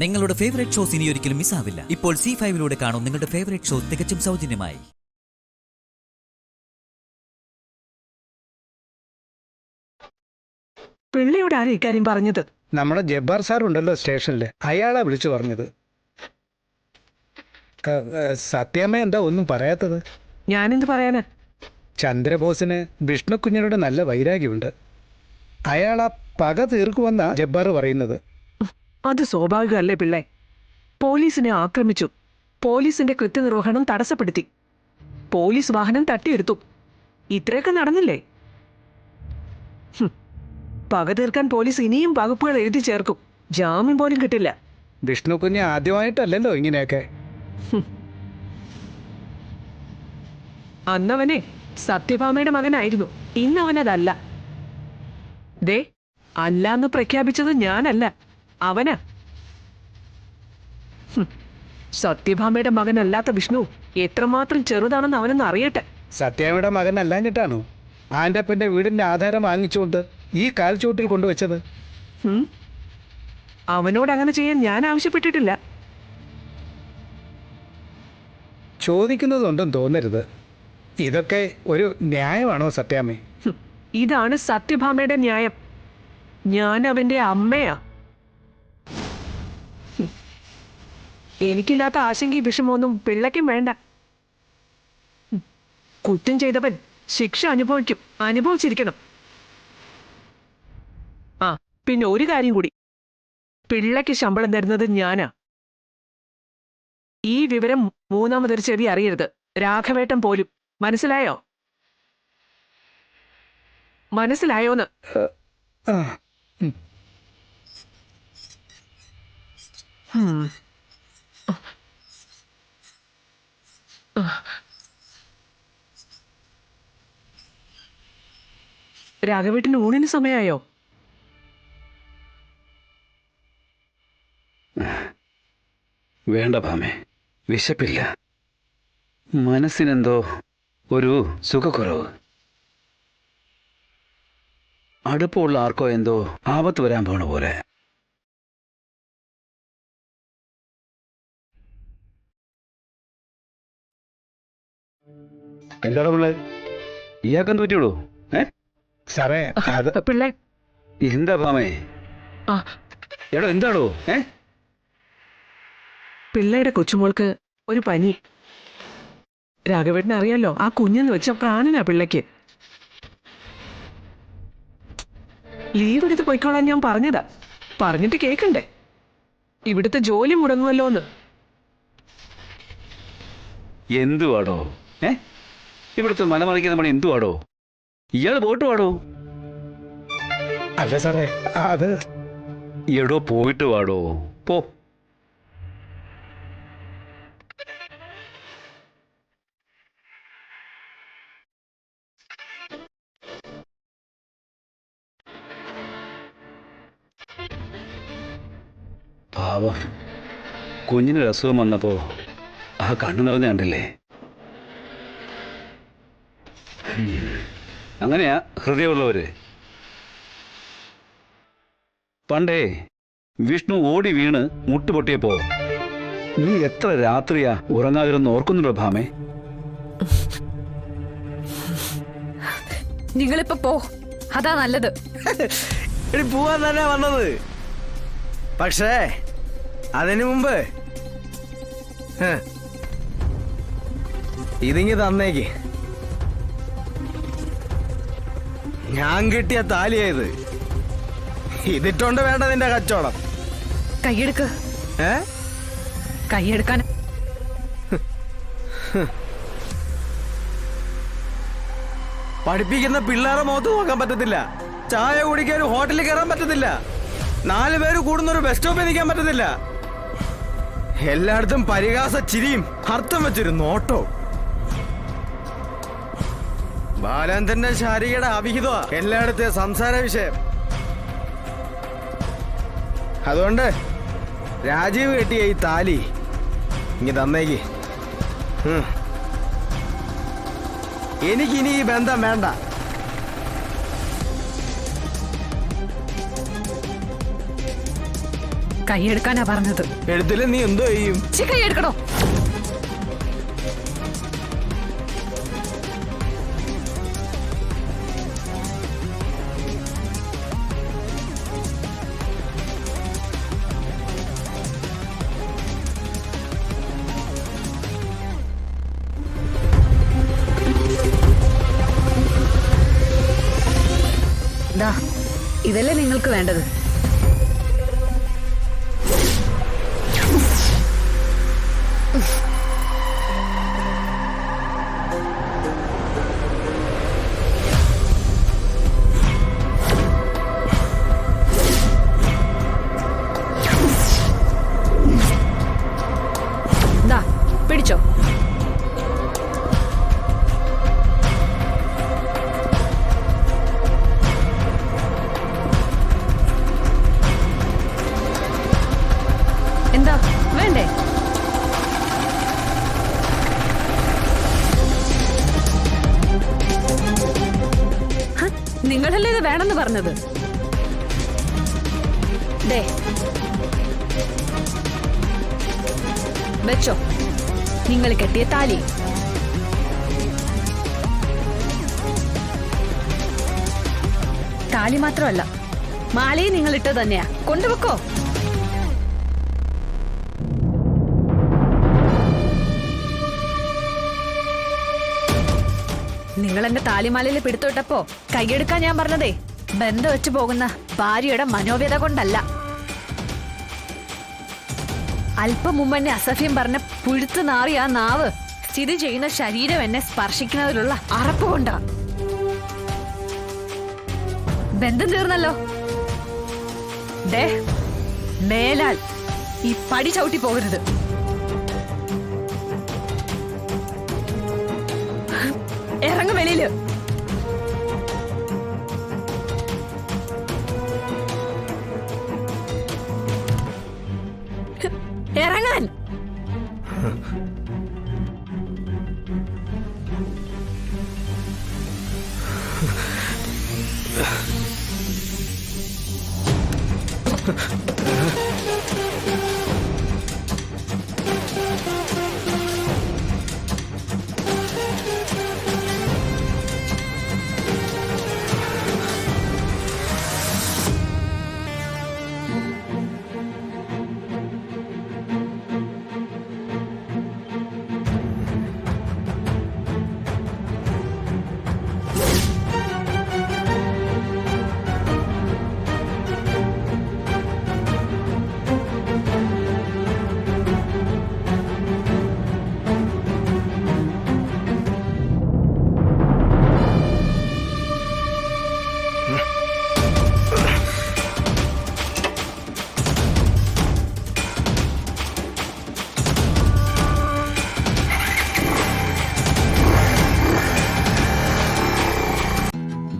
നിങ്ങളുടെ favourite shows ഇനി ഒരിക്കലും മിസ്സാവില്ല. ഇപ്പോൾ C5 കാണും നിങ്ങളുടെ ഫേവറേറ്റ് ഷോ തികച്ചും സൗജന്യമായി. പിള്ളയോട് ആരും ഇക്കാര്യം പറഞ്ഞത്? നമ്മുടെ ജബ്ബാർ സാർ ഉണ്ടല്ലോ സ്റ്റേഷനിൽ, അയാളാ വിളിച്ചു പറഞ്ഞത്. സത്യാമ്മ എന്താ ഒന്നും പറയാത്തത്? ഞാനെന്ത് പറയാനാ? ചന്ദ്രബോസിന് വിഷ്ണുക്കുഞ്ഞിനോട് നല്ല വൈരാഗ്യമുണ്ട്. അയാളാ പക തീർക്കുമെന്നാ ജബ്ബാർ പറയുന്നത്. അത് സ്വാഭാവികമല്ലേ പിള്ളേ? പോലീസിനെ ആക്രമിച്ചു, പോലീസിന്റെ കൃത്യനിർവഹണം തടസ്സപ്പെടുത്തി, പോലീസ് വാഹനം തട്ടിയെടുത്തു, ഇത്രയൊക്കെ നടന്നില്ലേ? പക തീർക്കാൻ പോലീസ് ഇനിയും വകുപ്പുകൾ എഴുതി ചേർക്കും. ജാമ്യം പോലും കിട്ടില്ല. വിഷ്ണുക്കുഞ്ഞ് ആദ്യമായിട്ടല്ലല്ലോ ഇങ്ങനെയൊക്കെ. അന്നവനെ സത്യഭാമയുടെ മകനായിരുന്നു, ഇന്നവനതല്ല. ദേ, അല്ലാന്ന് പ്രഖ്യാപിച്ചത് ഞാനല്ല, അവനാ. സത്യഭാമയുടെ മകനല്ലാത്ത വിഷ്ണു എത്രമാത്രം ചെറുതാണെന്ന് അവനൊന്ന് അറിയട്ടെ. സത്യാമ്മയുടെ മകൻ അല്ലാഞ്ഞിട്ടാണോ ആൻ്റപ്പൻ്റെ വീടിൻ്റെ ആധാരം വാങ്ങിച്ചുകൊണ്ട് ഈ കാൽച്ചോട്ടിൽ കൊണ്ടുവച്ചത്? അവനോട് അങ്ങനെ ചെയ്യാൻ ഞാൻ ആവശ്യപ്പെട്ടിട്ടില്ല. ചോദിക്കുന്നതൊന്നും തോന്നരുത്. ഇതൊക്കെ ഒരു ന്യായമാണോ സത്യാമ്മേ? ഇതാണ് സത്യഭാമയുടെ ന്യായം. ഞാൻ അവന്റെ അമ്മയാ. എനിക്കില്ലാത്ത ആശങ്കയും വിഷമമൊന്നും പിള്ളയ്ക്കും വേണ്ട. കുറ്റം ചെയ്തവൻ ശിക്ഷ അനുഭവിച്ചിരിക്കണം. ആ, പിന്നെ ഒരു കാര്യം കൂടി, പിള്ളയ്ക്ക് ശമ്പളം തരുന്നത് ഞാനാ. ഈ വിവരം മൂന്നാമതൊരു ചെവി അറിയരുത്, രാഘവേട്ടൻ പോലും. മനസ്സിലായോ? മനസ്സിലായോന്ന്? രാഘവേട്ടന് ഊണിന് സമയമായോ? വേണ്ട ഭാമേ, വിശപ്പില്ല. മനസ്സിനെന്തോ ഒരു സുഖക്കുറവ്. അടുപ്പമുള്ള ആർക്കോ എന്തോ ആപത്ത് വരാൻ പോണ പോലെ. എന്താണ് പിള്ളേ, ഇയാൾക്കെന്ത് പറ്റിയുള്ളൂ? സാറേ അത് പിള്ളേ. എന്താ ഭാമേ? എടോ എന്താടോ? പിള്ളയുടെ കൊച്ചുമോൾക്ക് ഒരു പനി. രാഘവേട്ടനെ അറിയാലോ, ആ കുഞ്ഞെന്ന് വെച്ച പ്രാണനാ പിള്ളയ്ക്ക്. ലീവ് എടുത്ത് പോയിക്കോളാൻ ഞാൻ പറഞ്ഞതാ. പറഞ്ഞിട്ട് കേൾക്കണ്ടേ? ഇവിടുത്തെ ജോലി മുടങ്ങുമല്ലോന്ന്. എന്തുവാടോ? ഇവിടുത്തെ മലമറിക്കുന്ന പണി എന്തുവാടോ? ഇയാൾ പോയിട്ട് വാടോ. അല്ല സാറേ, അത് എടോ പോയിട്ട് വാടോ, പോ. പാവം, കുഞ്ഞിനൊരു അസുഖം വന്നപ്പോ ആ കണ്ണു നിറഞ്ഞ കണ്ടില്ലേ? അങ്ങനെയാ ഹൃദയമുള്ളവര്. പണ്ടേ വിഷ്ണു ഓടി വീണ് മുട്ടുപൊട്ടിയപ്പോ നീ എത്ര രാത്രിയാ ഉറങ്ങാതിരുന്ന് ഓർക്കുന്നുണ്ടോ ഭാമേ? നിങ്ങളിപ്പോ പോ, അതാ നല്ലത്. പോവാൻ തന്നെ വന്നത്. പക്ഷേ അതിനു മുമ്പ് ഇതിങ്ങി തന്നേക്ക്. ഞാൻ കിട്ടിയ താലിയായത്. ഇതിട്ടോണ്ട് വേണ്ട നിന്റെ കച്ചവടം. കൈയെടുക്ക്. കൈയെടുക്കാൻ. പഠിപ്പിക്കുന്ന പിള്ളേരെ മുഖത്ത് നോക്കാൻ പറ്റത്തില്ല, ചായ കുടിക്കാൻ ഒരു ഹോട്ടലിൽ കയറാൻ പറ്റത്തില്ല, 4 പേര് കൂടുന്ന ഒരു ബസ് സ്റ്റോപ്പിൽ നിൽക്കാൻ പറ്റത്തില്ല. എല്ലായിടത്തും പരിഹാസ ചിരിയും അർത്ഥം വെച്ചൊരു നോട്ടോ. ബാലചന്ദ്രന്റെ ശാരികയുടെ അവിഹിതമാ എല്ലായിടത്തെ സംസാര വിഷയം. അതുകൊണ്ട് രാജീവ് കെട്ടിയ ഈ താലി ഇങ്ങ് തന്നേക്ക്. എനിക്കിനി ഈ ബന്ധം വേണ്ട. കൈയെടുക്കാനാ പറഞ്ഞത്. എടുത്തില്ല നീ എന്തോ ചെയ്യും? കൈയെടുക്കണോ? ദാ, ഇതല്ലേ നിങ്ങൾക്ക് വേണ്ടത്? ദാ, പിടിച്ചോ. എന്താ വേണ്ടേ? നിങ്ങളല്ലേ ഇത് വേണമെന്ന് പറഞ്ഞത്? ദേ, വെച്ചോ നിങ്ങൾ കെട്ടിയ താലി. താലി മാത്രമല്ല, മാലയും നിങ്ങൾ ഇട്ടത് തന്നെയാ. കൊണ്ടുവെക്കോ. നിങ്ങൾ എന്റെ താലിമാലയിൽ പിടുത്തോട്ടപ്പോ കൈയെടുക്കാൻ ഞാൻ പറഞ്ഞതേ ബന്ധം വെച്ചു പോകുന്ന ഭാര്യയുടെ മനോവ്യത കൊണ്ടല്ല. അല്പം മുമ്പ് എന്നെ അസഭ്യം പറഞ്ഞ പുഴുത്തു നാറിയ ആ നാവ് സ്ഥിതി ചെയ്യുന്ന ശരീരം എന്നെ സ്പർശിക്കുന്നതിലുള്ള അറപ്പ് കൊണ്ടാ. ബന്ധം തീർന്നല്ലോ. ദേ, മേലാൽ ഈ പടി ചവിട്ടി പോകരുത്. ഇറങ്ങും വെളിയില്. ഇറങ്ങാൻ.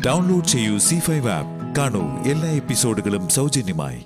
ഡൗൺലോഡ് ചെയ്യൂ C5 ആപ്പ്. കാണൂ എല്ലാ എപ്പിസോഡുകളും സൗജന്യമായി.